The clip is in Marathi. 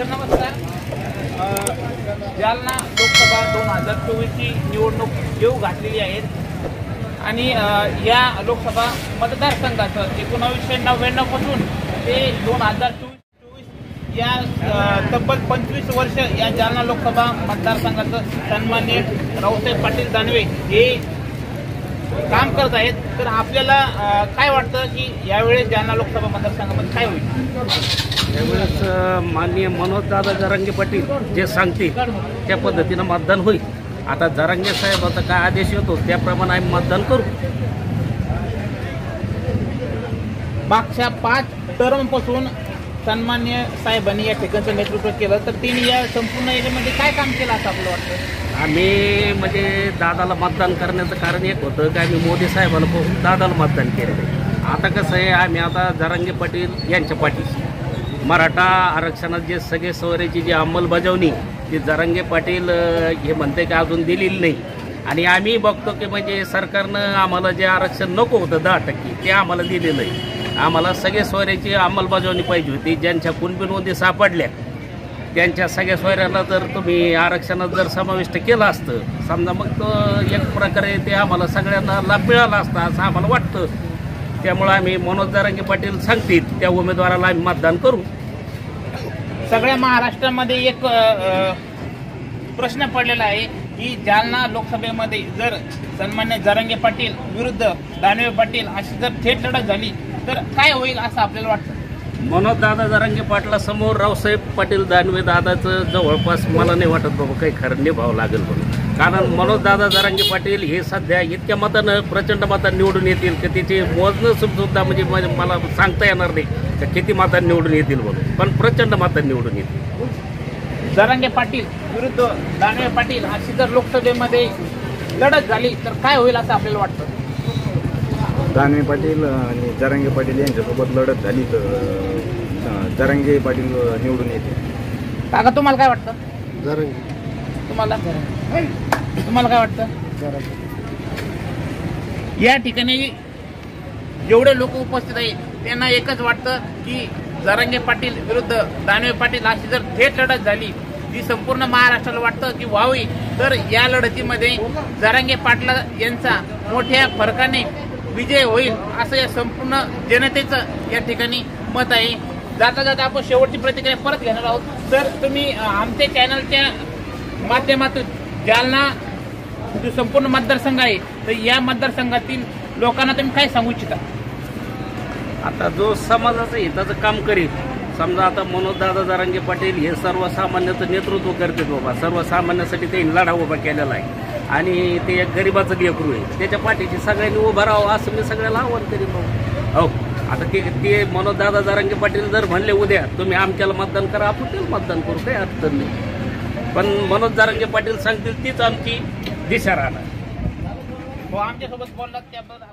तर नमस्कार. जालना लोकसभा 2024 ची निवडणूक येऊ घातलेली आहे आणि या लोकसभा मतदारसंघाचं 1999 पासून ते 2024 या तब्बल 25 वर्ष या जालना लोकसभा मतदारसंघाचं सन्माननीय रावसाहेब पाटील दानवे हे काम करत आहेत. तर आपल्याला काय वाटतं की यावेळेस जालना लोकसभा मतदारसंघामध्ये काय होईल? यावेळेस माननीय मनोजदादा जरांगे पाटील जे सांगतील त्या पद्धतीनं मतदान होईल. आता जरांगे साहेबाचा काय आदेश येतो त्याप्रमाणे आम्ही मतदान करू. मागच्या 5 टर्मपासून सन्मान्य साहेबांनी या ठिकाणचं नेतृत्व केलं, तर त्यांनी या संपूर्ण एरियामध्ये काय काम केलं असं आपलं वाटतं? आम्ही म्हणजे दादाला मतदान करण्याचं कारण एक होतं की आम्ही मोदी साहेबाला पाहून दादाला मतदान केलेलं आहे. आता कसं आहे, आम्ही आता जरांगे पाटील यांच्या पाठीशी मराठा आरक्षणात जे सगळे सोयऱ्याची जी अंमलबजावणी ती जरांगे पाटील हे म्हणते की अजून दिलेली नाही. आणि आम्ही बघतो की म्हणजे सरकारनं आम्हाला जे आरक्षण नको होतं 10% ते आम्हाला दिलेलं आहे. आम्हाला सगळे सोयऱ्याची अंमलबजावणी पाहिजे होती. ज्यांच्या कुणबी सापडल्या त्यांच्या सगळ्या सोयऱ्याला जर तुम्ही आरक्षणात जर समाविष्ट केलं असतं समजा, मग तो एक प्रकारे ते आम्हाला सगळ्यांना लाभ मिळाला असता असं आम्हाला वाटतं. त्यामुळे आम्ही मनोज जरांगे पाटील सांगतील त्या उमेदवाराला आम्ही मतदान करू. सगळ्या महाराष्ट्रामध्ये एक प्रश्न पडलेला आहे की जालना लोकसभेमध्ये जर सन्मान्य जरांगे पाटील विरुद्ध दानवे पाटील अशी जर थेट लढत झाली तर काय होईल असं आपल्याला वाटतं? मनोज दादा जरांगे पाटलासमोर रावसाहेब पाटील दानवे दादाचं जवळपास मला नाही वाटत बाबा काही खरं निभावं लागेल म्हणून. कारण मनोज दादा जरांगे पाटील हे सध्या इतक्या मतानं प्रचंड मतांनी निवडून येतील की त्याचे मोजणं सुद्धा म्हणजे मला सांगता येणार नाही की किती मतांनी निवडून येतील म्हणून, पण प्रचंड मतांनी निवडून येतील. जरांगे पाटील विरुद्ध दानवे पाटील अशी जर लोकसभेमध्ये लढत झाली तर काय होईल असं आपल्याला वाटतं? दानवे पाटील आणि जरांगे पाटील यांच्यासोबत लढत झाली तर जरांगे पाटील निवडून येते. काका तुम्हाला काय वाटतं? जरांगे. तुम्हाला काय वाटतं? या ठिकाणी जेवढे लोक उपस्थित आहेत त्यांना एकच वाटतं की जरांगे पाटील विरुद्ध दानवे पाटील अशी जर थेट लढत झाली जी संपूर्ण महाराष्ट्राला वाटतं की व्हावी, तर या लढतीमध्ये जरांगे पाटील यांचा मोठ्या फरकाने विजय होईल असं या संपूर्ण जनतेचं या ठिकाणी मत आहे. जाता जाता आपण शेवटची प्रतिक्रिया परत घेणार आहोत. तर तुम्ही आमच्या चॅनलच्या माध्यमातून जालना जो संपूर्ण मतदारसंघ आहे तर या मतदारसंघातील लोकांना तुम्ही काय सांगू इच्छिता? आता जो समाजाचं हिताचं काम करील, समजा आता मनोजदादा जरांगे पाटील हे सर्वसामान्याचं नेतृत्व करते बाबा, सर्वसामान्यासाठी त्यांनी लढा उभा केलेला आहे आणि ते एक गरिबाचं लेकरू आहे, त्याच्या पाठीशी सगळ्यांनी उभं राहावं असं मी सगळ्याला आव्हान करीन बाबा. हो, आता ते मनोजदादा जरांगे पाटील जर म्हणले उद्या तुम्ही आमच्याला मतदान करा, आपण त्याला मतदान करू, काही अडचण नाही. पण मनोज जरांगे पाटील सांगतील तीच आमची दिशा राहणार. आमच्यासोबत बोललात त्याबद्दल